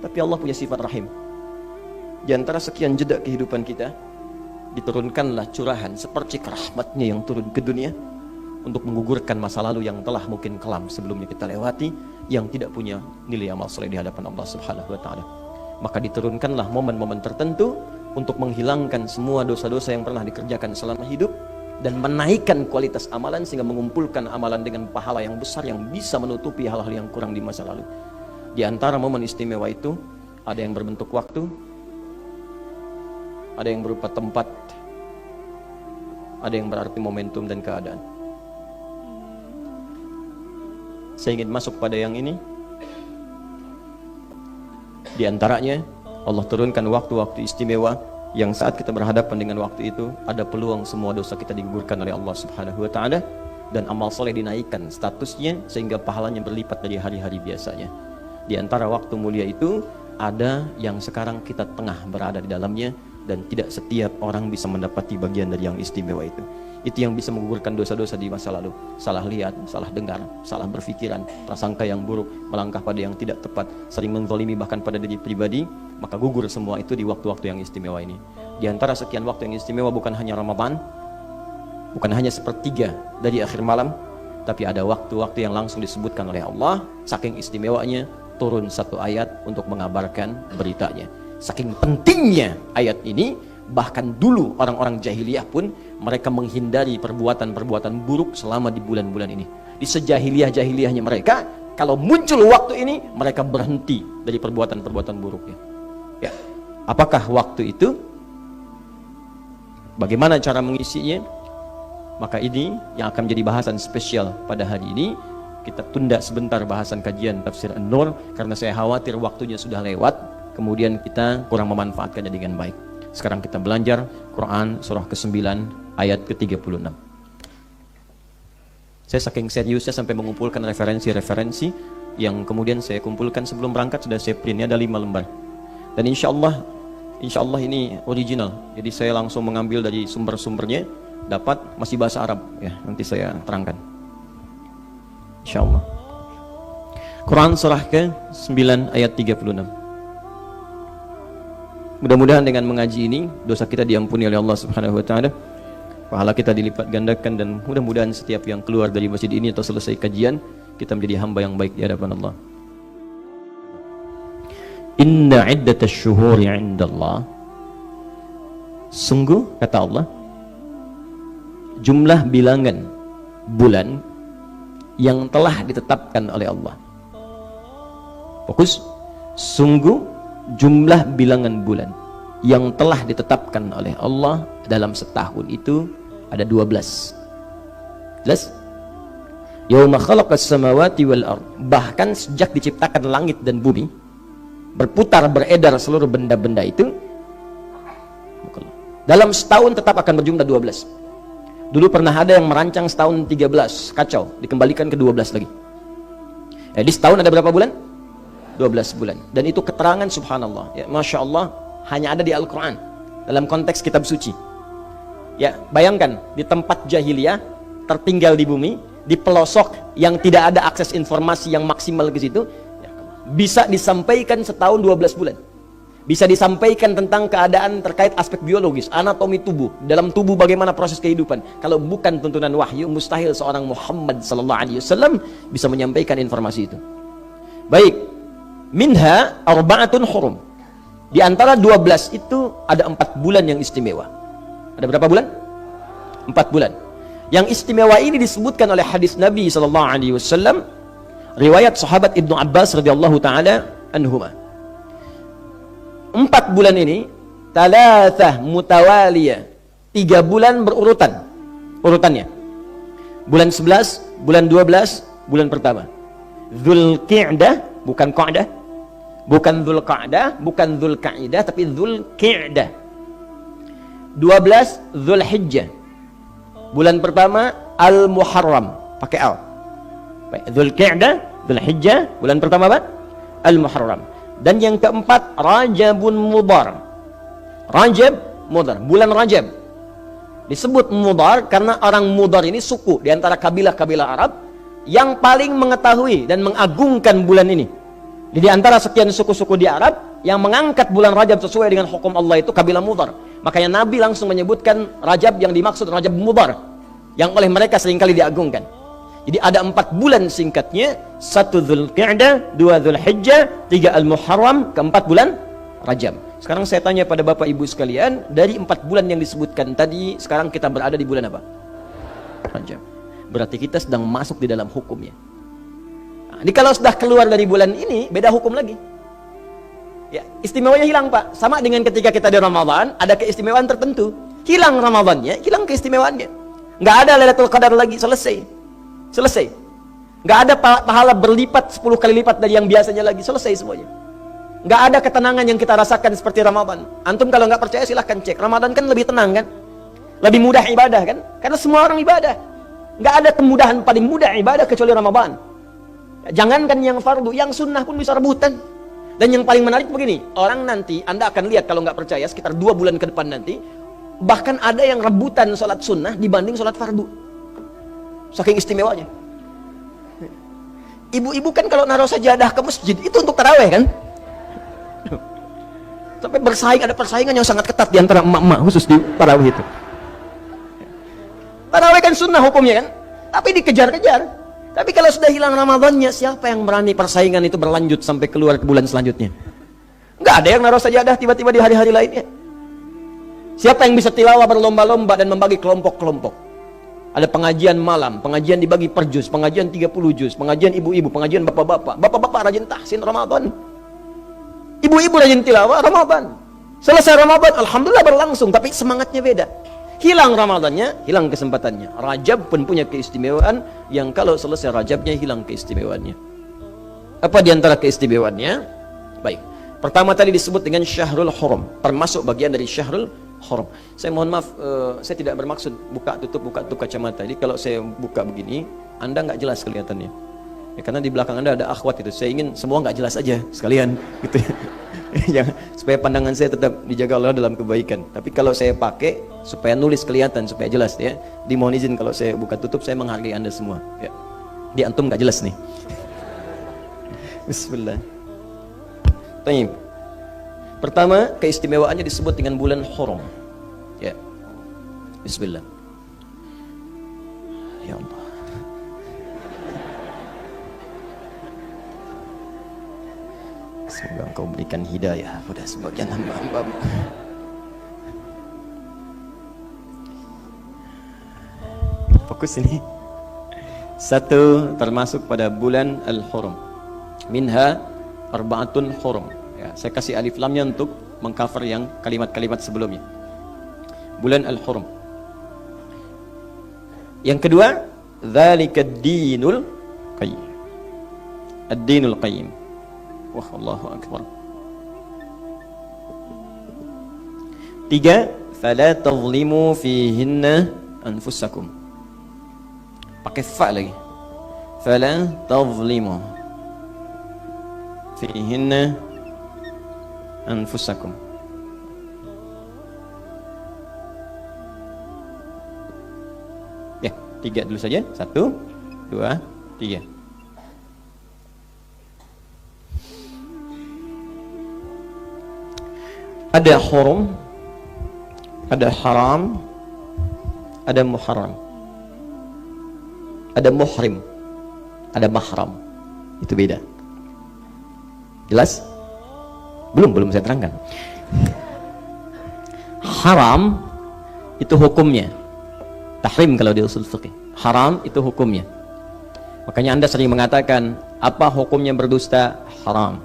Tapi Allah punya sifat rahim. Di antara sekian jeda kehidupan kita, diturunkanlah curahan seperti rahmatnya yang turun ke dunia untuk menggugurkan masa lalu yang telah mungkin kelam sebelumnya kita lewati, yang tidak punya nilai amal soleh di hadapan Allah Subhanahu wa Ta'ala. Maka diturunkanlah momen-momen tertentu untuk menghilangkan semua dosa-dosa yang pernah dikerjakan selama hidup dan menaikkan kualitas amalan sehingga mengumpulkan amalan dengan pahala yang besar yang bisa menutupi hal-hal yang kurang di masa lalu. Di antara momen istimewa itu ada yang berbentuk waktu, ada yang berupa tempat, ada yang berarti momentum dan keadaan. Saya ingin masuk pada yang ini. Di antaranya Allah turunkan waktu-waktu istimewa yang saat kita berhadapan dengan waktu itu ada peluang semua dosa kita digugurkan oleh Allah Subhanahu wa Ta'ala dan amal soleh dinaikkan statusnya sehingga pahalanya berlipat dari hari-hari biasanya. Di antara waktu mulia itu ada yang sekarang kita tengah berada di dalamnya dan tidak setiap orang bisa mendapati bagian dari yang istimewa itu. Itu yang bisa menggugurkan dosa-dosa di masa lalu. Salah lihat, salah dengar, salah berfikiran, prasangka yang buruk, melangkah pada yang tidak tepat, sering menzalimi bahkan pada diri pribadi, maka gugur semua itu di waktu-waktu yang istimewa ini. Di antara sekian waktu yang istimewa bukan hanya Ramadan, bukan hanya sepertiga dari akhir malam, tapi ada waktu-waktu yang langsung disebutkan oleh Allah, saking istimewanya turun satu ayat untuk mengabarkan beritanya. Saking pentingnya ayat ini, bahkan dulu orang-orang jahiliyah pun mereka menghindari perbuatan-perbuatan buruk selama di bulan-bulan ini. Di sejahiliyah-jahiliyahnya mereka, kalau muncul waktu ini, mereka berhenti dari perbuatan-perbuatan buruknya. Ya, apakah waktu itu? Bagaimana cara mengisinya? Maka ini yang akan menjadi bahasan spesial pada hari ini. Kita tunda sebentar bahasan kajian tafsir An-Nur karena saya khawatir waktunya sudah lewat, kemudian kita kurang memanfaatkannya dengan baik. Sekarang kita belajar Quran surah ke-9 ayat ke-36. Saya saking seriusnya sampai mengumpulkan referensi-referensi yang kemudian saya kumpulkan sebelum berangkat, sudah saya print, ada 5 lembar. Dan insya Allah ini original. Jadi saya langsung mengambil dari sumber-sumbernya, dapat masih bahasa Arab ya, nanti saya terangkan. Insya Allah. Quran surah ke-9 ayat 36. Mudah-mudahan dengan mengaji ini dosa kita diampuni oleh Allah Subhanahu wa Ta'ala, pahala kita dilipat gandakan, dan mudah-mudahan setiap yang keluar dari masjid ini atau selesai kajian kita menjadi hamba yang baik di hadapan Allah. Inna iddatash syuhuri 'indallah, sungguh kata Allah jumlah bilangan bulan yang telah ditetapkan oleh Allah. Fokus, sungguh jumlah bilangan bulan yang telah ditetapkan oleh Allah dalam setahun itu ada 12. Jelas? Yauma khalaqas samawati wal ard, bahkan sejak diciptakan langit dan bumi, berputar beredar seluruh benda-benda itu, dalam setahun tetap akan berjumlah 12. Dulu pernah ada yang merancang setahun 13, kacau, dikembalikan ke 12 lagi. Jadi setahun ada berapa bulan? 12 bulan. Dan itu keterangan subhanallah ya, Masya Allah, hanya ada di Al-Quran dalam konteks kitab suci ya. Bayangkan di tempat jahiliyah, tertinggal di bumi, di pelosok yang tidak ada akses informasi yang maksimal ke situ, bisa disampaikan setahun 12 bulan. Bisa disampaikan tentang keadaan terkait aspek biologis, anatomi tubuh, dalam tubuh bagaimana proses kehidupan. Kalau bukan tuntunan wahyu, mustahil seorang Muhammad sallallahu alaihi wasallam bisa menyampaikan informasi itu. Baik, minha arba'atun hurum. Di antara 12 itu ada 4 bulan yang istimewa. Ada berapa bulan? 4 bulan. Yang istimewa ini disebutkan oleh hadis Nabi sallallahu alaihi wasallam, riwayat sahabat Ibnu Abbas radhiyallahu taala anhuma. 4 bulan ini thalathah mutawaliyah, 3 bulan berurutan urutannya. Bulan 11, bulan 12, bulan pertama. Dzulqa'dah, bukan Qa'dah, bukan Dzulqa'dah, bukan Dzulqa'idah, tapi Dzulqa'dah. 12 Dzulhijjah. Bulan pertama Al-Muharram, pakai al. Baik, Dzulqa'dah, Dzulhijjah, bulan pertama apa? Al-Muharram. Dan yang keempat Rajabun Mudhar. Rajab, Mudhar, bulan Rajab. Disebut Mudhar karena orang Mudhar ini suku di antara kabilah-kabilah Arab yang paling mengetahui dan mengagungkan bulan ini. Di antara sekian suku-suku di Arab yang mengangkat bulan Rajab sesuai dengan hukum Allah itu kabilah Mudhar. Makanya Nabi langsung menyebutkan Rajab yang dimaksud Rajab Mudhar, yang oleh mereka seringkali diagungkan. Jadi ada 4 bulan singkatnya, 1 Dzulqa'dah, 2 Dzulhijjah, 3 Al-Muharram, keempat bulan Rajab. Sekarang saya tanya pada Bapak Ibu sekalian, dari 4 bulan yang disebutkan tadi, sekarang kita berada di bulan apa? Rajab. Berarti kita sedang masuk di dalam hukumnya. Nah, kalau sudah keluar dari bulan ini, beda hukum lagi. Ya, istimewanya hilang, Pak. Sama dengan ketika kita di Ramadan, ada keistimewaan tertentu. Hilang Ramadannya, hilang keistimewaannya. Nggak ada Lailatul Qadar lagi, selesai. Nggak ada pahala berlipat 10 kali lipat dari yang biasanya lagi, selesai semuanya. Nggak ada ketenangan yang kita rasakan seperti Ramadan. Antum kalau nggak percaya silahkan cek. Ramadan kan lebih tenang kan? Lebih mudah ibadah kan? Karena semua orang ibadah. Nggak ada kemudahan paling mudah ibadah kecuali Ramadan. Jangankan yang fardu, yang sunnah pun bisa rebutan. Dan yang paling menarik begini, orang nanti, Anda akan lihat kalau nggak percaya, sekitar 2 bulan ke depan nanti, bahkan ada yang rebutan sholat sunnah dibanding sholat fardu. Saking istimewanya. Ibu-ibu kan kalau naruh sajadah ke masjid, itu untuk taraweh kan? Sampai bersaing, ada persaingan yang sangat ketat di antara emak-emak, khusus di taraweh itu. Taraweh kan sunnah hukumnya kan? Tapi dikejar-kejar. Tapi kalau sudah hilang Ramadannya, siapa yang berani persaingan itu berlanjut sampai keluar ke bulan selanjutnya? Nggak ada yang naruh sajadah tiba-tiba di hari-hari lainnya. Siapa yang bisa tilawah berlomba-lomba dan membagi kelompok-kelompok? Ada pengajian malam, pengajian dibagi per juz, pengajian 30 juz, pengajian ibu-ibu, pengajian bapak-bapak. Bapak-bapak rajin tahsin Ramadan. Ibu-ibu rajin tilawah Ramadan. Selesai Ramadan, alhamdulillah berlangsung, tapi semangatnya beda. Hilang Ramadannya, hilang kesempatannya. Rajab pun punya keistimewaan yang kalau selesai Rajabnya hilang keistimewaannya. Apa diantara keistimewaannya? Baik. Pertama tadi disebut dengan Syahrul Hurum, termasuk bagian dari Syahrul Hurum. Saya mohon maaf, saya tidak bermaksud buka tutup kacamata. Jadi kalau saya buka begini, Anda nggak jelas kelihatannya. Ya, karena di belakang Anda ada akhwat itu. Saya ingin semua nggak jelas aja sekalian, gitu ya. Supaya pandangan saya tetap dijaga Allah dalam kebaikan. Tapi kalau saya pakai supaya nulis kelihatan, supaya jelas ya. Dimohon izin kalau saya buka tutup, saya menghargai Anda semua. Ya. Di antum nggak jelas nih. Bismillah. Baik. Pertama, keistimewaannya disebut dengan bulan Hurum. Ya. Bismillah. Ya Allah. Semoga Engkau berikan hidayah pada sebagian hamba-hamba-Mu. Fokus ini. 1, termasuk pada bulan Al-Hurum. Minha arba'atun hurum. Ya, saya kasih alif lamnya untuk mengcover yang kalimat-kalimat sebelumnya. Bulan Al-Hurum. Yang kedua, dzalika ad-dinul qayyim. Ad-dinul qayyim. Wah, Allahu akbar. 3, fala tadhlimu fihinna anfusakum. Pakai fa lagi. Fala tadhlimu fihinna anfusakum. Ya, 3 dulu saja. 1, 2, 3. Ada hurum, ada haram, ada muharram, ada muhrim, ada mahram. Itu beda. Jelas? Belum saya terangkan. Haram itu hukumnya. Tahrim kalau di usul fiqih. Haram itu hukumnya. Makanya Anda sering mengatakan, apa hukumnya berdusta? Haram.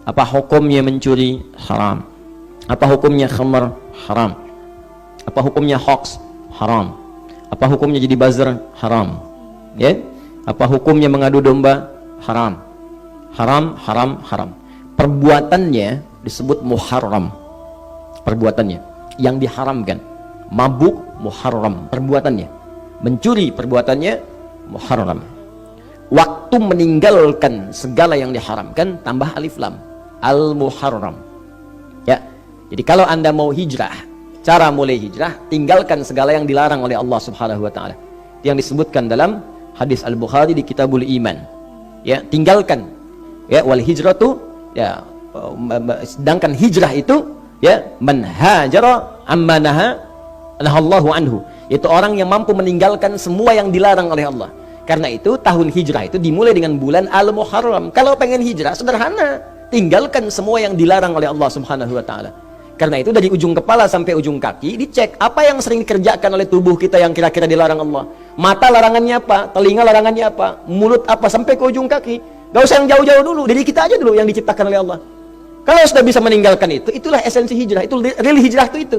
Apa hukumnya mencuri? Haram. Apa hukumnya khamar? Haram. Apa hukumnya hoax? Haram. Apa hukumnya jadi buzzer? Haram. Ya? Apa hukumnya mengadu domba? Haram. Haram, haram, haram. Perbuatannya disebut muharram. Perbuatannya yang diharamkan. Mabuk muharram perbuatannya. Mencuri perbuatannya muharram. Waktu meninggalkan segala yang diharamkan tambah alif lam. Al-muharram. Ya. Jadi kalau Anda mau hijrah, cara mulai hijrah, tinggalkan segala yang dilarang oleh Allah Subhanahu wa taala. Yang disebutkan dalam hadis Al-Bukhari di Kitabul Iman. Ya, tinggalkan Ya, wal hijratu, ya, sedangkan hijrah itu, ya, man hajara amma nahallahu anhu, itu orang yang mampu meninggalkan semua yang dilarang oleh Allah. Karena itu tahun hijrah itu dimulai dengan bulan Al-Muharram. Kalau pengen hijrah sederhana, tinggalkan semua yang dilarang oleh Allah Subhanahu wa taala. Karena itu dari ujung kepala sampai ujung kaki dicek apa yang sering dikerjakan oleh tubuh kita yang kira-kira dilarang Allah. Mata larangannya apa, telinga larangannya apa, mulut apa, sampai ke ujung kaki. Gak usah yang jauh-jauh dulu, diri kita aja dulu yang diciptakan oleh Allah. Kalau sudah bisa meninggalkan itu, itulah esensi hijrah. Itu real hijrah itu.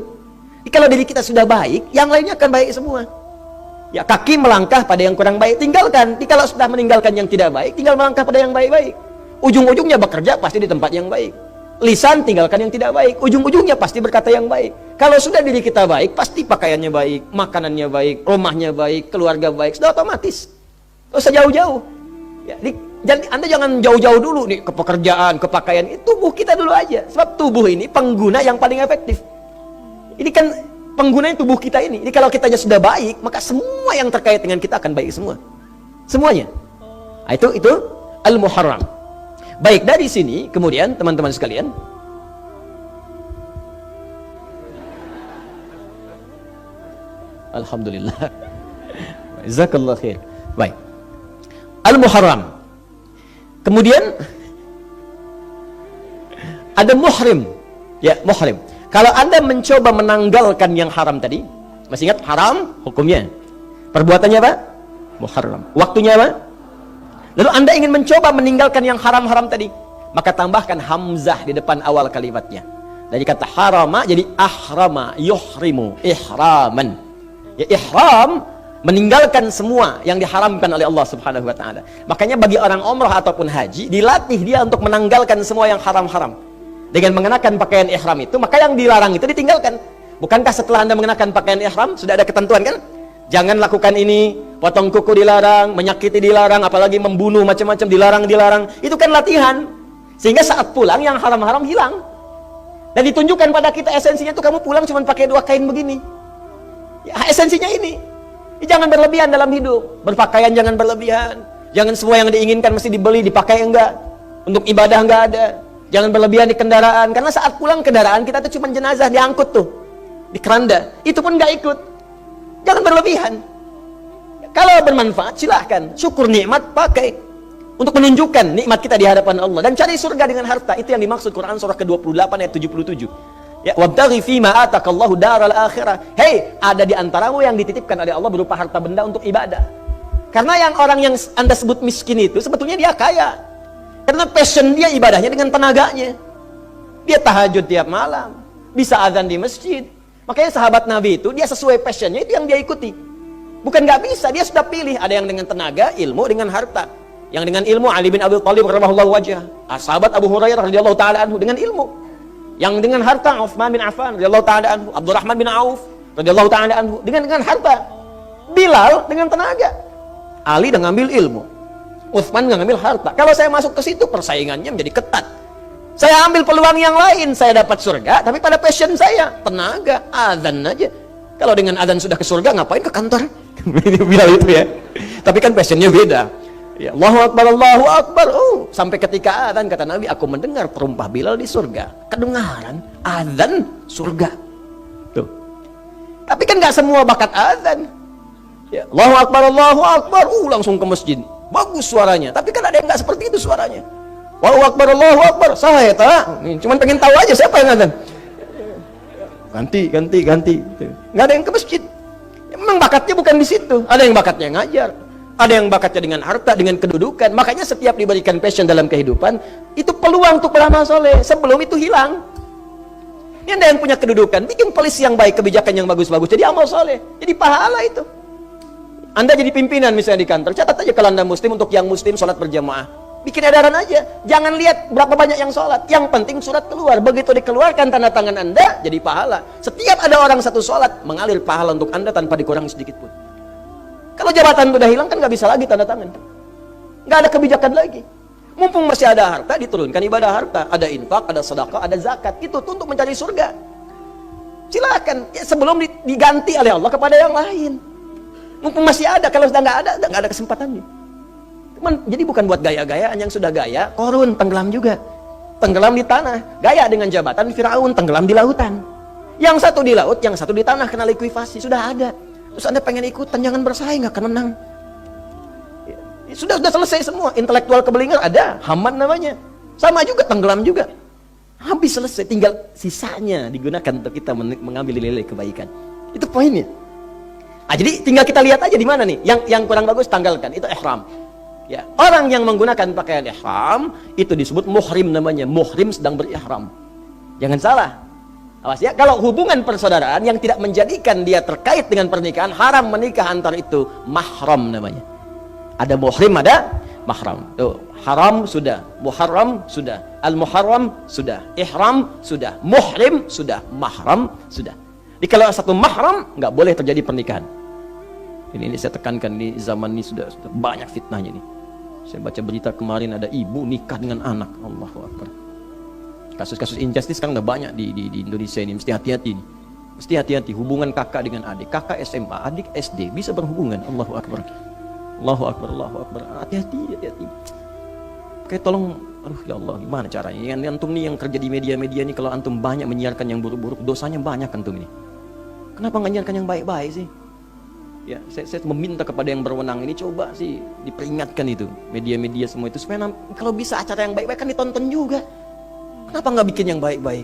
Kalau diri kita sudah baik, yang lainnya akan baik semua. Ya, kaki melangkah pada yang kurang baik, tinggalkan. Kalau sudah meninggalkan yang tidak baik, tinggal melangkah pada yang baik-baik. Ujung-ujungnya bekerja pasti di tempat yang baik. Lisan tinggalkan yang tidak baik, ujung-ujungnya pasti berkata yang baik. Kalau sudah diri kita baik, pasti pakaiannya baik, makanannya baik, rumahnya baik, keluarga baik, sudah otomatis. Tidak usah jauh-jauh. Ya, Anda jangan jauh-jauh dulu nih ke pekerjaan, ke pakaian. Tubuh kita dulu aja. Sebab tubuh ini pengguna yang paling efektif. Ini kan penggunaan tubuh kita ini. Jadi kalau kita sudah baik, maka semua yang terkait dengan kita akan baik semua. Semuanya. Nah, itu Al-Muharram. Baik, dari sini kemudian teman-teman sekalian, alhamdulillah. Jazakallahu khair. Baik. Al-Muharram. Kemudian ada muhrim. Ya, muhrim. Kalau Anda mencoba menanggalkan yang haram tadi, masih ingat haram hukumnya? Perbuatannya apa? Muharram. Waktunya apa? Lalu Anda ingin mencoba meninggalkan yang haram-haram tadi, maka tambahkan hamzah di depan awal kalimatnya. Dari kata harama jadi ahrama, yuhrimu, ihraman. Ya, ihram meninggalkan semua yang diharamkan oleh Allah Subhanahu wa taala. Makanya bagi orang umrah ataupun haji, dilatih dia untuk menanggalkan semua yang haram-haram. Dengan mengenakan pakaian ihram itu, maka yang dilarang itu ditinggalkan. Bukankah setelah Anda mengenakan pakaian ihram sudah ada ketentuan kan? Jangan lakukan ini, potong kuku dilarang, menyakiti dilarang, apalagi membunuh macam-macam dilarang. Itu kan latihan. Sehingga saat pulang yang haram-haram hilang. Dan ditunjukkan pada kita esensinya itu kamu pulang cuma pakai 2 kain begini. Ya, esensinya ini. Jangan berlebihan dalam hidup. Berpakaian jangan berlebihan. Jangan semua yang diinginkan mesti dibeli, dipakai enggak. Untuk ibadah enggak ada. Jangan berlebihan di kendaraan, karena saat pulang kendaraan kita tuh cuma jenazah diangkut tuh di keranda, itu pun nggak ikut. Jangan berlebihan. Kalau bermanfaat silahkan, syukur nikmat pakai untuk menunjukkan nikmat kita di hadapan Allah dan cari surga dengan harta. Itu yang dimaksud Quran surah ke-28 ayat 77. Ya, wabtaghi fima atakallahu daral akhirah. Hei, ada di antaramu yang dititipkan oleh Allah berupa harta benda untuk ibadah. Karena yang orang yang Anda sebut miskin itu sebetulnya dia kaya. Karena passion dia ibadahnya dengan tenaganya. Dia tahajud tiap malam, bisa azan di masjid. Makanya sahabat Nabi itu dia sesuai passionnya itu yang dia ikuti. Bukan nggak bisa, dia sudah pilih. Ada yang dengan tenaga, ilmu dengan harta. Yang dengan ilmu Ali bin Abi Thalib radhiyallahu wajah. Sahabat Abu Hurairah radhiyallahu taala anhu dengan ilmu. Yang dengan harta Utsman bin Affan radhiyallahu taala anhu, Abdurrahman bin Auf radhiyallahu taala anhu dengan harta. Bilal dengan tenaga. Ali dengan ngambil ilmu. Utsman ngambil harta. Kalau saya masuk ke situ persaingannya menjadi ketat. Saya ambil peluang yang lain, saya dapat surga, tapi pada passion saya tenaga, azan aja. Kalau dengan azan sudah ke surga, ngapain ke kantor? Bilal itu ya. Tapi kan passionnya beda. Ya, Allahu Akbar, Allahu Akbar. Oh, sampai ketika azan kata Nabi, aku mendengar terumpah Bilal di surga. Kedengaran azan surga. Tuh. Tapi kan nggak semua bakat azan. Ya, Allahu Akbar, Allahu Akbar. Langsung ke masjid. Bagus suaranya, tapi kan ada yang nggak seperti itu suaranya. Allahu Akbar, Allahu Akbar. Saya tak, cuman pengen tahu aja siapa yang azan. Ganti. Nggak ada yang ke masjid. Memang bakatnya bukan di situ. Ada yang bakatnya ngajar, ada yang bakatnya dengan harta, dengan kedudukan. Makanya setiap diberikan passion dalam kehidupan, itu peluang untuk beramal soleh. Sebelum itu hilang. Ini ada yang punya kedudukan, bikin polisi yang baik, kebijakan yang bagus-bagus, jadi amal soleh, jadi pahala itu. Anda jadi pimpinan misalnya di kantor, catat aja kalau Anda muslim, untuk yang muslim sholat berjamaah. Bikin edaran aja. Jangan lihat berapa banyak yang sholat. Yang penting surat keluar. Begitu dikeluarkan tanda tangan Anda, jadi pahala. Setiap ada orang satu sholat, mengalir pahala untuk Anda tanpa dikurangi sedikit pun. Kalau jabatan sudah hilang, kan nggak bisa lagi tanda tangan. Nggak ada kebijakan lagi. Mumpung masih ada harta, diturunkan ibadah harta. Ada infak, ada sedekah, ada zakat. Itu untuk mencari surga. Silakan. Ya, sebelum diganti oleh Allah kepada yang lain. Mumpung masih ada, kalau sudah nggak ada kesempatannya. Jadi bukan buat gaya-gayaan, yang sudah gaya, Korun tenggelam juga. Tenggelam di tanah. Gaya dengan jabatan, Firaun tenggelam di lautan. Yang satu di laut, yang satu di tanah, kena likuifasi. Sudah ada. Terus Anda pengen ikutan, jangan bersaing, gak akan menang. Sudah selesai semua. Intelektual kebelinger ada, Haman namanya. Sama juga, tenggelam juga. Habis selesai, tinggal sisanya digunakan untuk kita mengambil nilai kebaikan. Itu poinnya. Jadi tinggal kita lihat aja di mana nih. Yang kurang bagus tanggalkan, itu ihram. Ya, orang yang menggunakan pakaian ihram itu disebut muhrim namanya. Muhrim sedang berihram. Jangan salah. Awas ya, kalau hubungan persaudaraan yang tidak menjadikan dia terkait dengan pernikahan, haram menikah antara itu, mahram namanya. Ada muhrim, ada mahram. Tuh, haram sudah, muharram sudah, al-muharram sudah, ihram sudah, muhrim sudah, mahram sudah. Jadi kalau satu mahram nggak boleh terjadi pernikahan. Ini saya tekankan, di zaman ini sudah banyak fitnahnya nih. Saya baca berita kemarin ada ibu nikah dengan anak. Allahu Akbar. Kasus-kasus injustice sekarang udah banyak di Indonesia ini. Mesti hati-hati nih. Mesti hati-hati hubungan kakak dengan adik. Kakak SMA, adik SD bisa berhubungan. Allahu Akbar. Allahu Akbar, Allahu Akbar. Hati-hati, hati-hati. Oke, tolong, aduh ya Allah, gimana caranya? Yang antum nih yang kerja di media-media ini, kalau antum banyak menyiarkan yang buruk-buruk, dosanya banyak antum ini. Kenapa nggak menyiarkan yang baik-baik sih? Ya, saya meminta kepada yang berwenang ini, coba sih diperingatkan itu, media-media semua itu, supaya kalau bisa acara yang baik-baik kan ditonton juga. Kenapa nggak bikin yang baik-baik?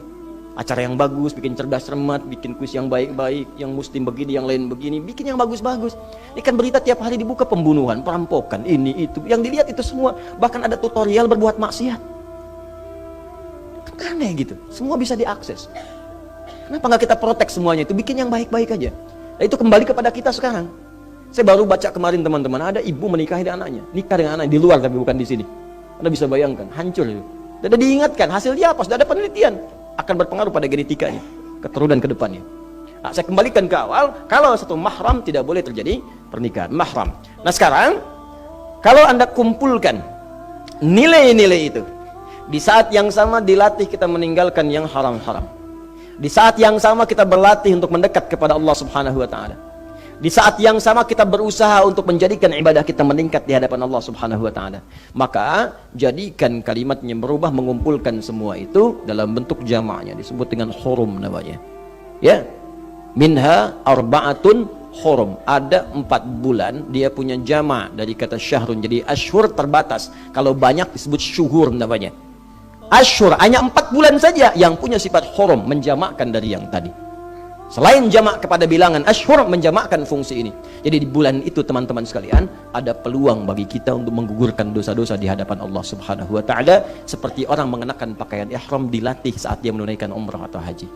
Acara yang bagus, bikin cerdas cermat, bikin kuis yang baik-baik, yang muslim begini, yang lain begini, bikin yang bagus-bagus. Ini kan berita tiap hari dibuka, pembunuhan, perampokan, ini itu, yang dilihat itu semua, bahkan ada tutorial berbuat maksiat. Kan aneh gitu, semua bisa diakses. Kenapa nggak kita protek semuanya itu, bikin yang baik-baik aja. Nah, itu kembali kepada kita sekarang. Saya baru baca kemarin teman-teman, ada ibu menikahi anaknya, nikah dengan anaknya di luar tapi bukan di sini. Anda bisa bayangkan, hancur itu. Sudah diingatkan, hasilnya apa? Sudah ada penelitian, akan berpengaruh pada genetikanya, keturunan ke depannya. Nah, saya kembalikan ke awal, kalau satu mahram tidak boleh terjadi pernikahan, mahram. Nah sekarang, kalau Anda kumpulkan nilai-nilai itu, di saat yang sama dilatih kita meninggalkan yang haram-haram. Di saat yang sama kita berlatih untuk mendekat kepada Allah Subhanahu wa Ta'ala. Di saat yang sama kita berusaha untuk menjadikan ibadah kita meningkat di hadapan Allah Subhanahu wa Ta'ala. Maka jadikan kalimatnya berubah, mengumpulkan semua itu dalam bentuk jamaknya, disebut dengan hurum namanya. Ya. Minha arba'atun hurum. Ada 4 bulan dia punya jamak dari kata syahrun. Jadi ashhur terbatas. Kalau banyak disebut syuhur namanya. Ashhur hanya 4 bulan saja yang punya sifat hurum, menjamakkan dari yang tadi. Selain jamak kepada bilangan, ashhur menjamakkan fungsi ini. Jadi di bulan itu teman-teman sekalian, ada peluang bagi kita untuk menggugurkan dosa-dosa di hadapan Allah Subhanahu wa Ta'ala, seperti orang mengenakan pakaian ihram dilatih saat dia menunaikan umrah atau haji.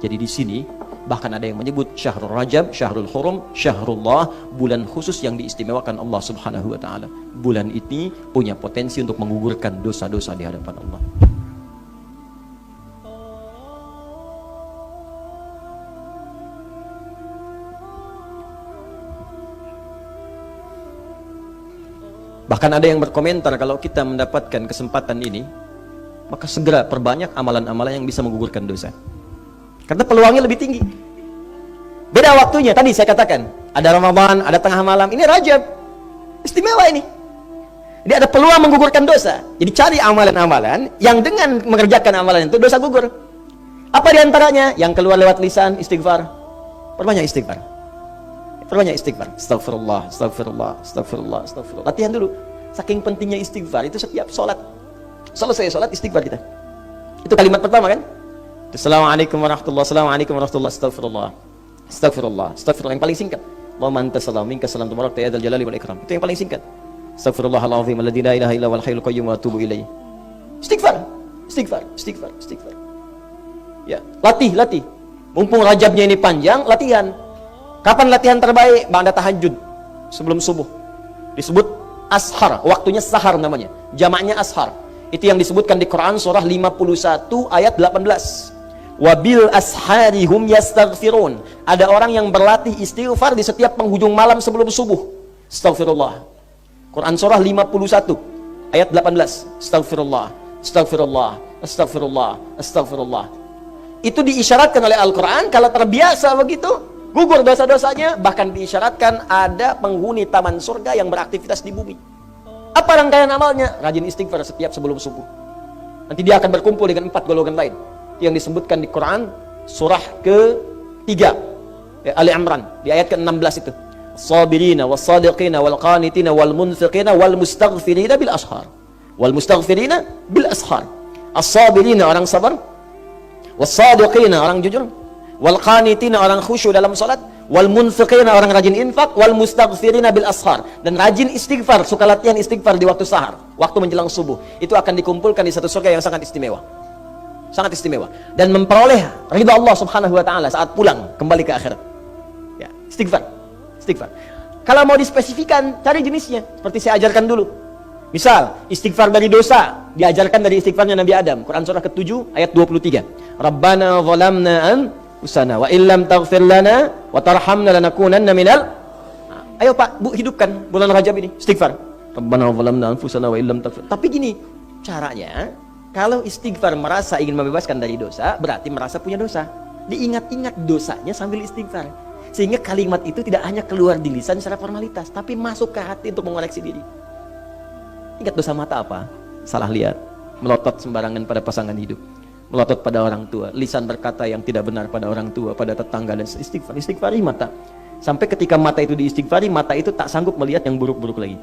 Jadi di sini bahkan ada yang menyebut Syahrul Rajab, Syahrul Hurum, Syahrullah, bulan khusus yang diistimewakan Allah Subhanahu wa Ta'ala. Bulan ini punya potensi untuk menggugurkan dosa-dosa di hadapan Allah. Bahkan ada yang berkomentar, kalau kita mendapatkan kesempatan ini, maka segera perbanyak amalan-amalan yang bisa menggugurkan dosa. Karena peluangnya lebih tinggi. Beda waktunya, tadi saya katakan, ada Ramadan, ada tengah malam, ini Rajab. Istimewa ini. Jadi ada peluang menggugurkan dosa. Jadi cari amalan-amalan yang dengan mengerjakan amalan itu dosa gugur. Apa diantaranya? Yang keluar lewat lisan, istighfar. Perbanyak istighfar. Perbanyak istighfar. Astagfirullah, astagfirullah, astagfirullah, astagfirullah. Latihan dulu. Saking pentingnya istighfar, itu setiap sholat. Selesai sholat, istighfar kita. Itu kalimat pertama kan? Assalamualaikum warahmatullahi wabarakatuh. Assalamualaikum warahmatullahi wabarakatuh. Astagfirullah. Astagfirullah. Astagfirullah. Yang paling singkat. Allahumma anta salam, minka salam, tabarakta ya dzal jalali wal ikram. Itu yang paling singkat. Astagfirullahalazim alladzi la ilaha illa huwal hayyul qayyum wa atubu ilaih. Istighfar. Istighfar, istighfar, istighfar. Ya, latih. Mumpung Rajabnya ini panjang, latihan. Kapan latihan terbaik? Ba'da tahajud, sebelum subuh. Disebut ashar, waktunya sahar namanya. Jamaknya ashar. Itu yang disebutkan di Quran surah 51 ayat 18. Wabil ashari hum yastaghfirun. Ada orang yang berlatih istighfar di setiap penghujung malam sebelum subuh. Astaghfirullah. Quran surah 51 ayat 18. Astaghfirullah, astaghfirullah, astaghfirullah, astaghfirullah. Itu diisyaratkan oleh Al-Quran. Kalau terbiasa begitu, gugur dosa-dosanya. Bahkan diisyaratkan ada penghuni taman surga yang beraktivitas di bumi. Apa rangkaian amalnya? Rajin istighfar setiap sebelum subuh. Nanti dia akan berkumpul dengan 4 golongan lain yang disebutkan di Quran surah ke-3 Ali Imran di ayat ke-16 itu. Sabirina was-sadiqina wal-qanitina wal-munfiqina wal-mustaghfirina bil ashar. Wal-mustaghfirina bil ashar. As-sabirina orang sabar, was-sadiqina orang jujur, wal-qanitina orang khusyuk dalam salat, wal-munfiqina orang rajin infak, wal-mustaghfirina bil ashar, dan rajin istighfar, suka latihan istighfar di waktu sahar, waktu menjelang subuh. Itu akan dikumpulkan di satu surga yang sangat istimewa. Sangat istimewa dan memperoleh ridha Allah Subhanahu wa taala saat pulang kembali ke akhirat. Ya, istighfar. Istighfar. Kalau mau dispesifikan, cari jenisnya seperti saya ajarkan dulu. Misal, istighfar dari dosa diajarkan dari istighfarnya Nabi Adam. Quran surah ke-7 ayat 23. Rabbana zalamna anfusana wa illam taghfir lana wa tarhamna lanakunanna minal. Ayo Pak, Bu, hidupkan bulan Rajab ini istighfar. Rabbana zalamna anfusana wa illam taghfir. Tapi gini, caranya kalau istighfar merasa ingin membebaskan dari dosa, berarti merasa punya dosa. Diingat-ingat dosanya sambil istighfar. Sehingga kalimat itu tidak hanya keluar di lisan secara formalitas, tapi masuk ke hati untuk mengoreksi diri. Ingat dosa mata apa? Salah lihat, melotot sembarangan pada pasangan hidup, melotot pada orang tua, lisan berkata yang tidak benar pada orang tua, pada tetangga, dan istighfar. Istighfari mata. Sampai ketika mata itu diistighfari, mata itu tak sanggup melihat yang buruk-buruk lagi.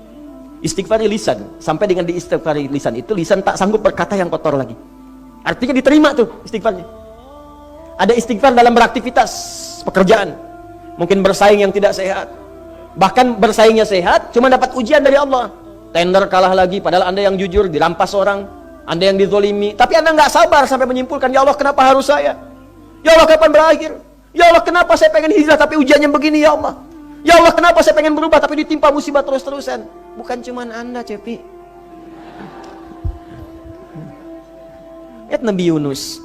Istighfari lisan, sampai dengan diistighfari lisan itu, lisan tak sanggup berkata yang kotor lagi. Artinya diterima tuh istighfarnya. Ada istighfar dalam beraktivitas, pekerjaan. Mungkin bersaing yang tidak sehat. Bahkan bersaingnya sehat, cuma dapat ujian dari Allah. Tender kalah lagi, padahal Anda yang jujur, dirampas orang. Anda yang dizolimi, tapi Anda nggak sabar sampai menyimpulkan, ya Allah kenapa harus saya? Ya Allah kapan berakhir? Ya Allah kenapa saya pengen hijrah tapi ujiannya begini ya Allah? Ya Allah kenapa saya pengen berubah tapi ditimpa musibah terus-terusan? Bukan cuman Anda, Cepi. Lihat Nabi Yunus.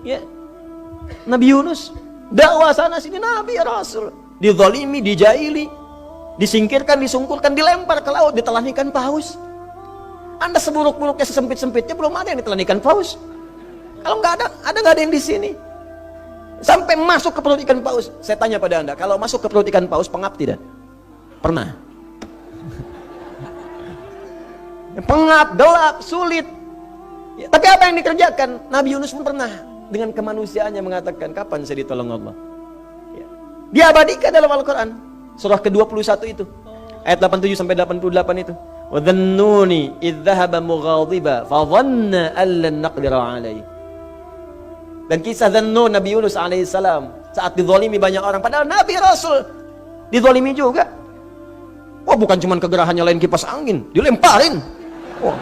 Ya. Nabi Yunus dakwah sana sini, Nabi ya Rasul, dizalimi, dijaili, disingkirkan, disungkurkan, dilempar ke laut, ditelanikan paus. Anda seburuk-buruknya, sesempit-sempitnya, belum ada yang ditelanikan paus. Kalau nggak ada nggak ada yang di sini. Sampai masuk ke perut ikan paus. Saya tanya pada Anda, kalau masuk ke perut ikan paus, pengap tidak? Pernah. Pengap, gelap, sulit. Ya, tapi apa yang dikerjakan? Nabi Yunus pun pernah dengan kemanusiaannya mengatakan, kapan saya ditolong Allah? Ya. Diabadikan dalam Al-Quran. Surah ke-21 itu. Ayat 87 sampai 88 itu. وَذَنُّونِ إِذْ ذَهَبَ مُغَاضِبًا فَظَنَّ أَن لَّن نَّقْدِرَ عَلَيْهِ. Dan kisah Dhannun Nabi Yunus alaihissalam saat dizalimi banyak orang, padahal Nabi Rasul dizalimi juga. Wah, bukan cuma kegerahannya lain kipas angin, dilemparin. Wah.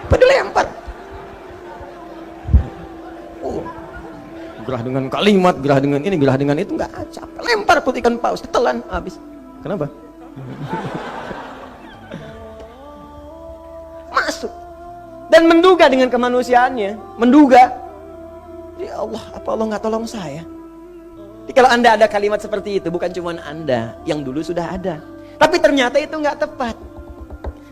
Apa dilempar? Gerah dengan kalimat, gerah dengan ini, gerah dengan itu, nggak capek. Lempar perut ikan paus, ditelan habis. Kenapa? Masuk dan menduga dengan kemanusiaannya, menduga, ya Allah, apa Allah nggak tolong saya? Jadi kalau Anda ada kalimat seperti itu, bukan cuma Anda yang dulu sudah ada, tapi ternyata itu nggak tepat.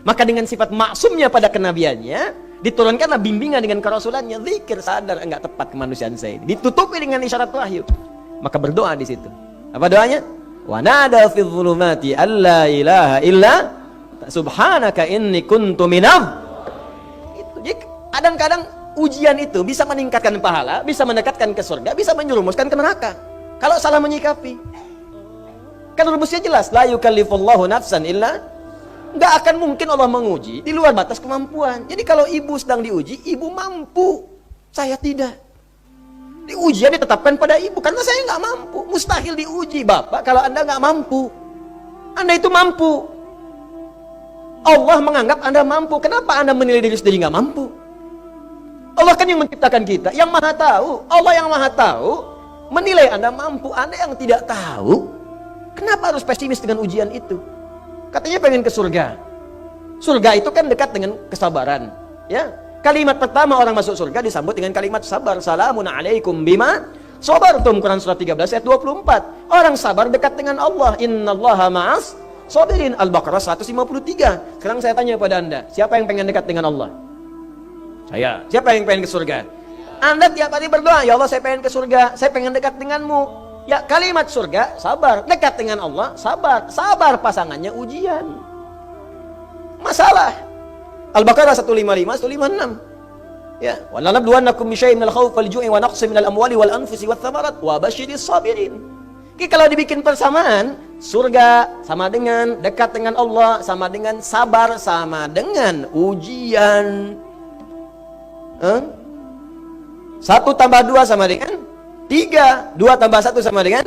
Maka dengan sifat maksumnya pada kenabiannya, diturunkanlah bimbingan dengan kerasulannya, zikir, sadar enggak tepat kemanusiaan saya ini, ditutupi dengan isyarat wahyu. Maka berdoa di situ. Apa doanya? Wa nada fi dhulumati alla ilaha illa subhanaka inni kuntu minam. Itu. Jadi kadang-kadang ujian itu bisa meningkatkan pahala, bisa mendekatkan ke surga, bisa menyerumuskan ke neraka. Kalau salah menyikapi. Kan rumusnya jelas, la yukallifullahu nafsan illa. Nggak akan mungkin Allah menguji di luar batas kemampuan. Jadi kalau ibu sedang diuji, ibu mampu, saya tidak. Di ujian ditetapkan pada ibu karena saya nggak mampu. Mustahil diuji Bapak kalau Anda nggak mampu. Anda itu mampu. Allah menganggap Anda mampu. Kenapa Anda menilai diri sendiri nggak mampu? Allah kan yang menciptakan kita, yang maha tahu. Allah yang maha tahu menilai Anda mampu. Anda yang tidak tahu, kenapa harus pesimis dengan ujian itu? Katanya pengen ke surga. Surga itu kan dekat dengan kesabaran. Ya, kalimat pertama orang masuk surga disambut dengan kalimat sabar. Salamun alaikum bima sabartum. Quran surah 13 ayat 24. Orang sabar dekat dengan Allah. Innallaha ma'as sabirin. Al-Baqarah 153. Sekarang saya tanya pada Anda, siapa yang pengen dekat dengan Allah? Saya. Siapa yang pengen ke surga? Anda tiap hari berdoa, ya Allah saya pengen ke surga, saya pengen dekat denganmu. Ya, kalimat surga, sabar. Dekat dengan Allah, sabar. Sabar pasangannya ujian. Masalah. Al-Baqarah 155, 156. Ya, wa lanabluwannakum bisyai'in minal khawfi wal ju'i wa naqsin minal amwali wal anfusi wath thamarat wa basyiris sabirin. Kalau dibikin persamaan, surga sama dengan dekat dengan Allah, sama dengan sabar, sama dengan ujian. 1 tambah 2 sama dengan 3. 2 tambah 1 sama dengan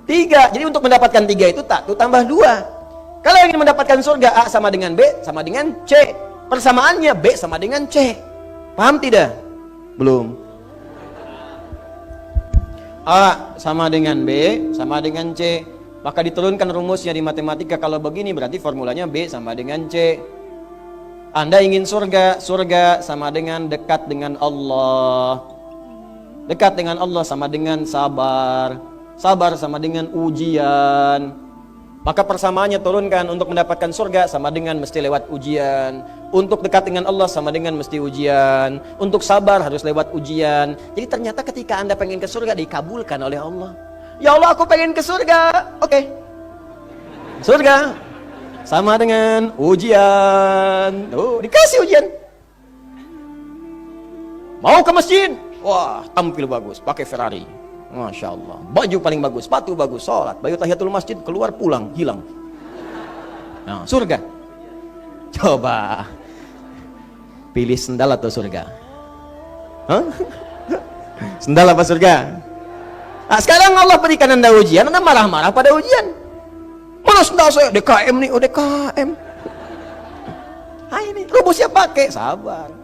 3. Jadi untuk mendapatkan 3 itu 1 tambah 2. Kalau ingin mendapatkan surga, A sama dengan B sama dengan C. Persamaannya B sama dengan C. Paham tidak? Belum. A sama dengan B sama dengan C. Maka diturunkan rumusnya di matematika. Kalau begini berarti formulanya B sama dengan C. Anda ingin surga, surga sama dengan dekat dengan Allah. Dekat dengan Allah sama dengan sabar. Sabar sama dengan ujian. Maka persamaannya turunkan, untuk mendapatkan surga sama dengan mesti lewat ujian. Untuk dekat dengan Allah sama dengan mesti ujian. Untuk sabar harus lewat ujian. Jadi ternyata ketika Anda pengen ke surga dikabulkan oleh Allah. Ya Allah, aku pengen ke surga. Oke. Surga sama dengan ujian. Oh, dikasih ujian. Mau ke masjid? Wah, tampil bagus, pakai Ferrari. Masya Allah, baju paling bagus, sepatu bagus, sholat, baju tahiyatul masjid, keluar pulang, hilang. Nah, surga. Coba pilih sendal atau surga? Hah? Sendal apa surga? Nah, sekarang Allah berikan Anda ujian, Anda marah-marah pada ujian. Mana sendal saya? DKM nih, DKM. Nah ini, rumusnya pakai sabar.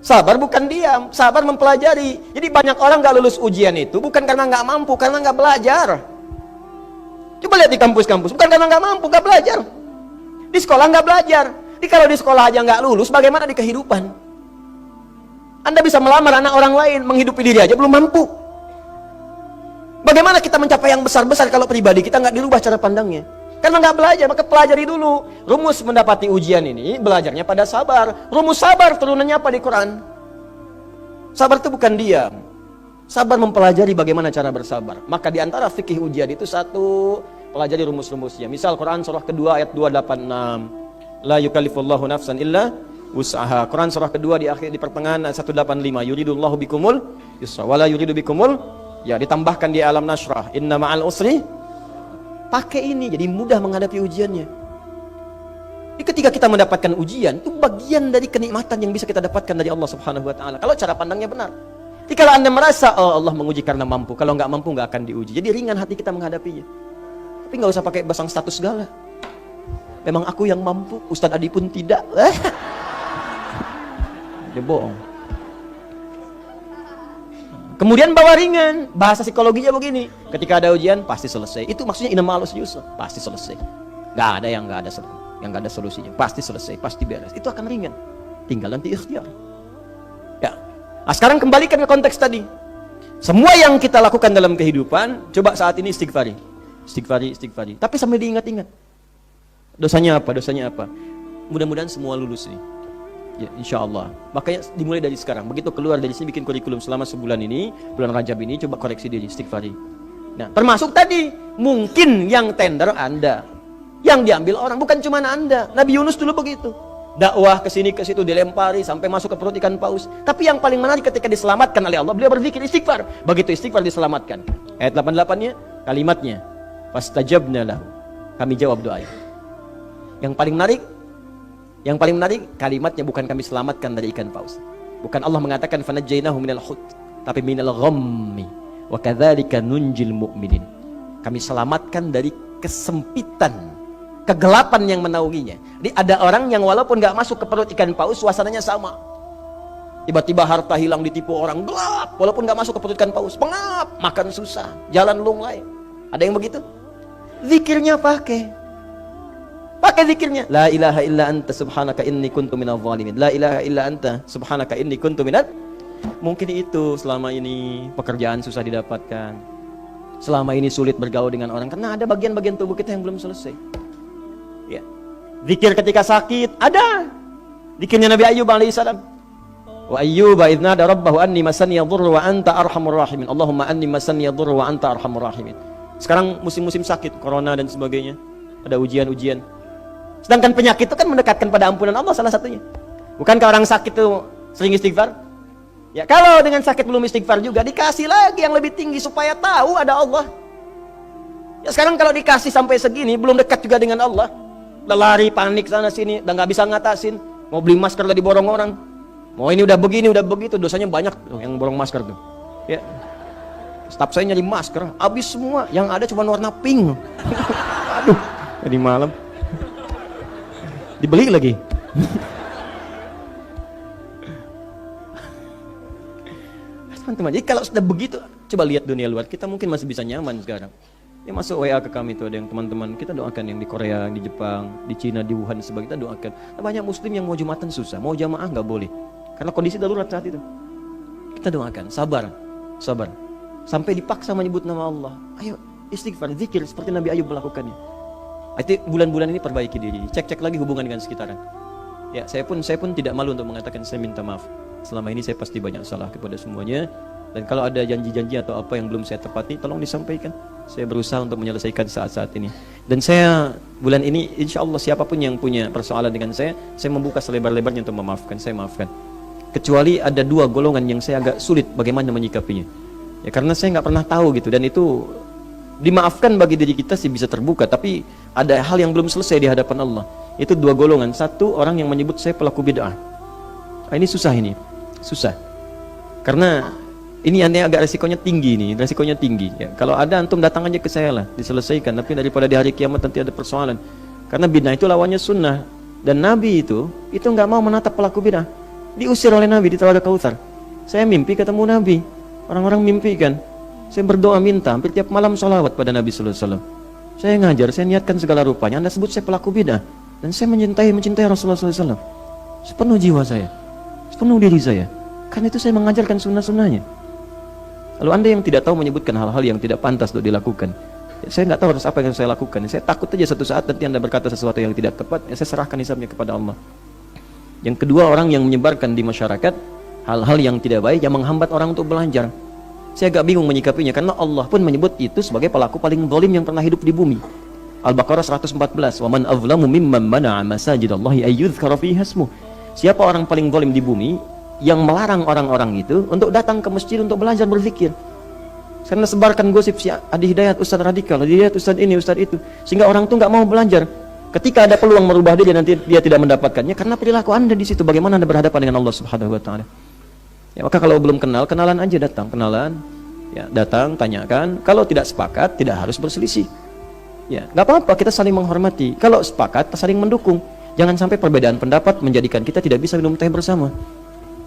Sabar bukan diam, sabar mempelajari. Jadi banyak orang gak lulus ujian itu bukan karena gak mampu, karena gak belajar. Coba lihat di kampus-kampus, bukan karena gak mampu, gak belajar. Di sekolah gak belajar. Jadi kalau di sekolah aja gak lulus, bagaimana di kehidupan? Anda bisa melamar anak orang lain, menghidupi diri aja belum mampu. Bagaimana kita mencapai yang besar-besar kalau pribadi kita gak dirubah cara pandangnya? Karena nggak belajar, maka pelajari dulu. Rumus mendapati ujian ini, belajarnya pada sabar. Rumus sabar turunannya apa di Quran? Sabar itu bukan diam. Sabar mempelajari bagaimana cara bersabar. Maka di antara fikih ujian itu satu, pelajari rumus-rumusnya. Misal Quran surah kedua ayat 286. La yukallifullahu nafsan illa wus'aha. Quran surah kedua di akhir di pertengahan ayat 185. Yuridullahu bikumul yusra wala yuridu bikumul, ya ditambahkan di alam nasrah. Inna ma'al usri. Pakai ini, jadi mudah menghadapi ujiannya. Jadi ketika kita mendapatkan ujian, itu bagian dari kenikmatan yang bisa kita dapatkan dari Allah Subhanahu wa Ta'ala. Kalau cara pandangnya benar. Jadi kalau Anda merasa, oh Allah menguji karena mampu, kalau nggak mampu nggak akan diuji. Jadi ringan hati kita menghadapinya. Tapi nggak usah pakai basang status segala. Memang aku yang mampu, Ustadz Adi pun tidak. Dia bohong. Kemudian bawa ringan, bahasa psikologinya begini. Ketika ada ujian, pasti selesai. Itu maksudnya innamal usri yusra, pasti selesai. Gak ada yang gak ada solusinya. Pasti selesai, pasti beres. Itu akan ringan. Tinggal nanti ikhtiar. Ya. Nah, sekarang kembalikan ke konteks tadi. Semua yang kita lakukan dalam kehidupan, coba saat ini istighfari. Istighfari. Tapi sambil diingat-ingat. Dosanya apa? Mudah-mudahan semua lulus nih. Ya, insya Allah. Makanya dimulai dari sekarang. Begitu keluar dari sini bikin kurikulum selama sebulan ini, bulan Rajab ini, coba koreksi diri, istighfari. Nah, termasuk tadi, mungkin yang tender Anda, yang diambil orang, bukan cuma Anda. Nabi Yunus dulu begitu. Dakwah ke sini ke situ dilempari sampai masuk ke perut ikan paus. Tapi yang paling menarik ketika diselamatkan oleh Allah, beliau berzikir istighfar. Begitu istighfar diselamatkan. Ayat 88-nya, kalimatnya, fastajabna lahu. Kami jawab doanya. Yang paling menarik kalimatnya, bukan kami selamatkan dari ikan paus. Bukan Allah mengatakan fanajjainahu minal hut, tapi minal ghammi wa kadzalika nunjil mu'minin. Kami selamatkan dari kesempitan, kegelapan yang menaunginya. Jadi ada orang yang walaupun nggak masuk ke perut ikan paus, suasananya sama. Tiba-tiba harta hilang ditipu orang, gelap. Walaupun nggak masuk ke perut ikan paus, pengap, makan susah, jalan lunglai. Ada yang begitu? Zikirnya pakai zikirnya. La ilaha illa anta subhanaka inni kuntu minadh dhalimin. La ilaha illa anta subhanaka inni kuntu minadh. Mungkin itu selama ini pekerjaan susah didapatkan. Selama ini sulit bergaul dengan orang karena ada bagian-bagian tubuh kita yang belum selesai. Ya. Zikir ketika sakit ada. Zikirnya Nabi Ayyub alaihissalam. Wa ayyuba idh nada rabbahu anni masani yadhurru wa anta arhamur rahimin. Allahumma anni masani yadhurru wa anta arhamur rahimin. Sekarang musim-musim sakit, corona dan sebagainya. Ada ujian-ujian. Sedangkan penyakit itu kan mendekatkan pada ampunan Allah salah satunya. Bukankah orang sakit itu sering istighfar? Ya, kalau dengan sakit belum istighfar juga, dikasih lagi yang lebih tinggi supaya tahu ada Allah. Ya sekarang kalau dikasih sampai segini, belum dekat juga dengan Allah, udah lari panik sana sini, udah nggak bisa ngatasin, mau beli masker udah diborong orang, mau ini udah begini udah begitu, dosanya banyak tuh yang borong masker tuh. Ya, staf saya nyari masker, habis semua, yang ada cuma warna pink. Aduh, tadi malam dibeli lagi. Teman-teman, jadi kalau sudah begitu, coba lihat dunia luar, kita mungkin masih bisa nyaman sekarang. Ya masuk WA ke kami itu ada yang teman-teman kita doakan yang di Korea, di Jepang, di Cina, di Wuhan sebagainya, kita doakan. Nah, banyak muslim yang mau jumatan susah, mau jamaah nggak boleh, karena kondisi darurat saat itu. Kita doakan, sabar, sabar, sampai dipaksa menyebut nama Allah. Ayo istighfar, zikir seperti Nabi Ayub melakukannya. Itu bulan-bulan ini perbaiki diri, cek-cek lagi hubungan dengan sekitaran. Ya, saya pun tidak malu untuk mengatakan saya minta maaf. Selama ini saya pasti banyak salah kepada semuanya. Dan kalau ada janji-janji atau apa yang belum saya tepati, tolong disampaikan. Saya berusaha untuk menyelesaikan saat-saat ini. Dan saya bulan ini insya Allah siapapun yang punya persoalan dengan saya membuka selebar-lebarnya untuk memaafkan. Saya maafkan. Kecuali ada dua golongan yang saya agak sulit bagaimana menyikapinya. Ya karena saya nggak pernah tahu gitu. Dan itu dimaafkan bagi diri kita sih bisa terbuka. Tapi ada hal yang belum selesai di hadapan Allah. Itu dua golongan. Satu, orang yang menyebut saya pelaku bid'ah. Ini susah ini. Susah, karena ini aneh agak resikonya tinggi nih, resikonya tinggi. Ya, kalau ada antum datang aja ke saya lah, diselesaikan. Tapi daripada di hari kiamat nanti ada persoalan, karena bid'ah itu lawannya sunnah. Dan Nabi itu nggak mau menatap pelaku bid'ah, diusir oleh Nabi di Telaga Kautsar. Saya mimpi ketemu Nabi, orang-orang mimpi kan. Saya berdoa minta, hampir tiap malam sholawat pada Nabi Sallallahu Alaihi Wasallam. Saya ngajar, saya niatkan segala rupanya. Anda sebut saya pelaku bid'ah, dan saya mencintai Rasulullah Sallallahu Alaihi Wasallam sepenuh jiwa saya, sepenuh diri saya. Karena itu saya mengajarkan sunnah-sunnahnya. Lalu Anda yang tidak tahu menyebutkan hal-hal yang tidak pantas untuk dilakukan, ya, saya nggak tahu harus apa yang saya lakukan. Saya takut aja satu saat nanti Anda berkata sesuatu yang tidak tepat, ya saya serahkan hisabnya kepada Allah. Yang kedua, orang yang menyebarkan di masyarakat hal-hal yang tidak baik, yang menghambat orang untuk belajar. Saya agak bingung menyikapinya, karena Allah pun menyebut itu sebagai pelaku paling zalim yang pernah hidup di bumi. Al-Baqarah 114, wa man azlamu mimman mana'a masajidallahi ayyudhkara fiha ismuh. Siapa orang paling zalim di bumi yang melarang orang-orang itu untuk datang ke masjid untuk belajar berzikir? Karena sebarkan gosip si Adi Hidayat, Ustadz radikal, Adi Hidayat, Ustadz ini, Ustadz itu, sehingga orang tuh nggak mau belajar. Ketika ada peluang merubah dia, nanti dia tidak mendapatkannya karena perilaku Anda di situ. Bagaimana Anda berhadapan dengan Allah Subhanahu Wa Taala? Ya, maka kalau belum kenal, kenalan aja, datang, kenalan, ya datang, tanyakan. Kalau tidak sepakat, tidak harus berselisih. Ya, nggak apa-apa, kita saling menghormati. Kalau sepakat, saling mendukung. Jangan sampai perbedaan pendapat menjadikan kita tidak bisa minum teh bersama.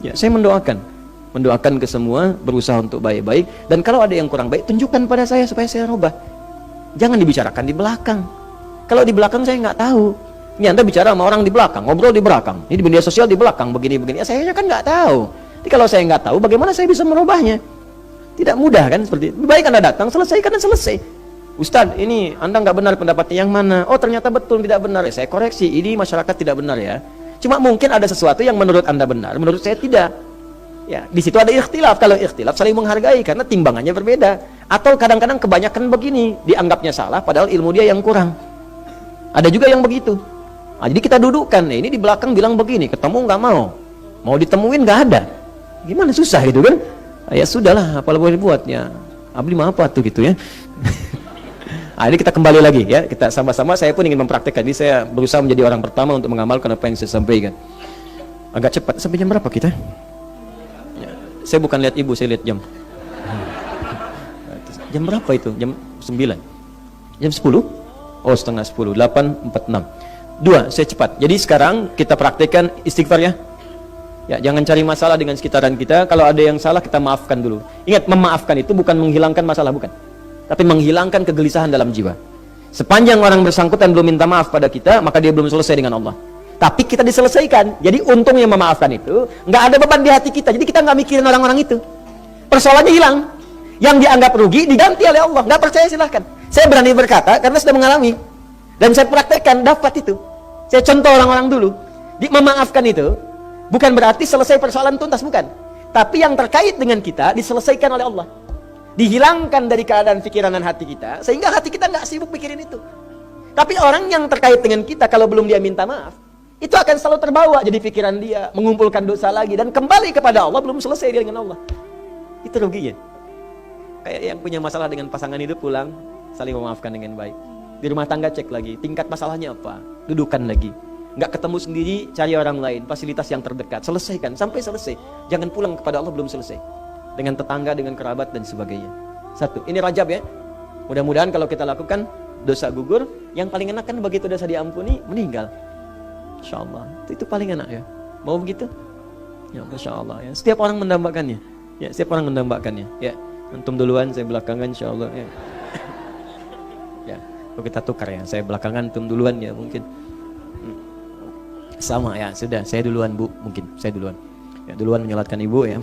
Ya, saya mendoakan ke semua, berusaha untuk baik-baik. Dan kalau ada yang kurang baik, tunjukkan pada saya supaya saya rubah. Jangan dibicarakan di belakang. Kalau di belakang saya nggak tahu. Ini Anda bicara sama orang di belakang, ngobrol di belakang. Ini di media sosial di belakang, begini-begini. Ya, saya kan nggak tahu. Jadi kalau saya nggak tahu, bagaimana saya bisa merubahnya? Tidak mudah kan seperti itu. Baik Anda datang, selesaikan dan selesai. Ustadz, ini Anda nggak benar pendapatnya yang mana? Oh ternyata betul tidak benar. Ya, saya koreksi, ini masyarakat tidak benar ya. Cuma mungkin ada sesuatu yang menurut Anda benar, menurut saya tidak. Ya, di situ ada ikhtilaf. Kalau ikhtilaf saling menghargai karena timbangannya berbeda. Atau kadang-kadang kebanyakan begini, dianggapnya salah padahal ilmu dia yang kurang. Ada juga yang begitu. Nah, jadi kita dudukkan, ini di belakang bilang begini, ketemu nggak mau. Mau ditemuin nggak ada. Gimana, susah gitu kan? Ya sudahlah, apa boleh buat ya. Abdi mah apa tuh gitu ya. Nah, ini kita kembali lagi ya, kita sama-sama. Saya pun ingin mempraktekkan ini, saya berusaha menjadi orang pertama untuk mengamalkan apa yang saya sampaikan. Agak cepat, sampai jam berapa kita? Ya, saya bukan lihat ibu, saya lihat jam. Jam berapa itu? Jam 9? Jam 10? Oh setengah 10, 8.46. 2, saya cepat. Jadi sekarang kita praktekkan istighfar ya. Ya, jangan cari masalah dengan sekitaran kita. Kalau ada yang salah kita maafkan dulu. Ingat, memaafkan itu bukan menghilangkan masalah, bukan, tapi menghilangkan kegelisahan dalam jiwa. Sepanjang orang bersangkutan belum minta maaf pada kita, maka dia belum selesai dengan Allah. Tapi kita diselesaikan. Jadi untungnya memaafkan itu nggak ada beban di hati kita. Jadi kita nggak mikirin orang-orang itu. Persoalannya hilang. Yang dianggap rugi diganti oleh Allah. Nggak percaya silahkan. Saya berani berkata karena sudah mengalami dan saya praktekkan, dapat itu. Saya contoh orang-orang dulu. Memaafkan itu bukan berarti selesai persoalan tuntas, bukan. Tapi yang terkait dengan kita diselesaikan oleh Allah. Dihilangkan dari keadaan pikiran dan hati kita, sehingga hati kita nggak sibuk pikirin itu. Tapi orang yang terkait dengan kita, kalau belum dia minta maaf, itu akan selalu terbawa jadi pikiran dia, mengumpulkan dosa lagi, dan kembali kepada Allah, belum selesai dia dengan Allah. Itu ruginya. Kayak yang punya masalah dengan pasangan itu pulang, saling memaafkan dengan baik. Di rumah tangga cek lagi, tingkat masalahnya apa, dudukan lagi. Nggak ketemu sendiri, cari orang lain, fasilitas yang terdekat, selesaikan, sampai selesai. Jangan pulang kepada Allah belum selesai. Dengan tetangga, dengan kerabat, dan sebagainya. Satu, ini Rajab ya. Mudah-mudahan kalau kita lakukan, dosa gugur. Yang paling enak kan begitu dosa diampuni, meninggal. Insya Allah, itu paling enak ya. Mau begitu? Ya, Masya Allah ya. Setiap orang mendambakannya. Ya, setiap orang mendambakannya. Ya, antum duluan, saya belakangan Insya Allah ya. Ya, kalau kita tukar ya, saya belakangan, antum duluan ya mungkin. Sama ya, sudah, saya duluan Bu, mungkin saya duluan. Ya, duluan menyolatkan ibu ya.